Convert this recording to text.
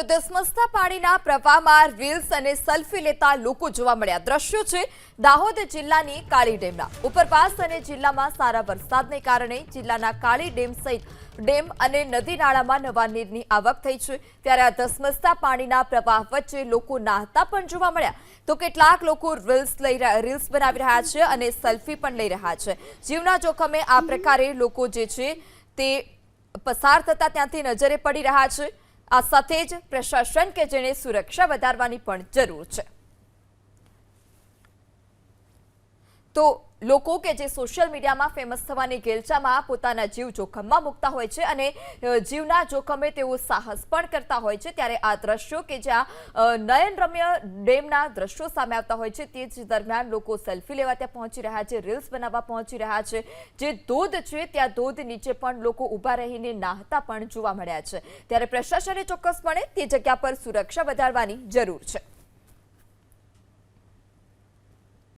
ધસમસતા પાણીના પ્રવાહમાં રીલ્સ અને સેલ્ફી લેતા લોકો જોવા મળ્યા। દ્રશ્યો છે દાહોદ જિલ્લાની કાળી ડેમના। ઉપરવાસ અને જિલ્લામાં સારા વરસાદને કારણે જિલ્લાના કાળી ડેમ સહિત ડેમ અને નદી નાળામાં નવા નીરની આવક થઈ છે। ત્યારે આ ધસમસતા પાણીના પ્રવાહ વચ્ચે લોકો નાહતા પણ જોવા મળ્યા। તો કેટલાક લોકો રીલ્સ બનાવી રહ્યા છે અને સેલ્ફી પણ લઈ રહ્યા છે। જીવના જોખમે આ પ્રકારે લોકો જે છે તે પસાર થતા ત્યાંથી નજરે પડી રહ્યા છે। આ સાથે જ પ્રશાસન કે જેને સુરક્ષા વધારવાની પણ જરૂર છે। તો લોકો કે જે સોશિયલ મીડિયામાં ફેમસ થવાની ગેલચામાં પોતાના જીવ જોખમમાં મૂકતા હોય છે અને જીવના જોખમે તેઓ સાહસ પણ કરતા હોય છે। ત્યારે આ દ્રશ્યો કે જ્યાં નયનરમ્ય ડેમના દ્રશ્યો સામે આવતા હોય છે તે જ દરમિયાન લોકો સેલ્ફી લેવા ત્યાં પહોંચી રહ્યા છે, રીલ્સ બનાવવા પહોંચી રહ્યા છે। જે ધોધ છે ત્યાં ધોધ નીચે પણ લોકો ઊભા રહીને નાહતા પણ જોવા મળ્યા છે। ત્યારે પ્રશાસને ચોક્કસપણે તે જગ્યા પર સુરક્ષા વધારવાની જરૂર છે।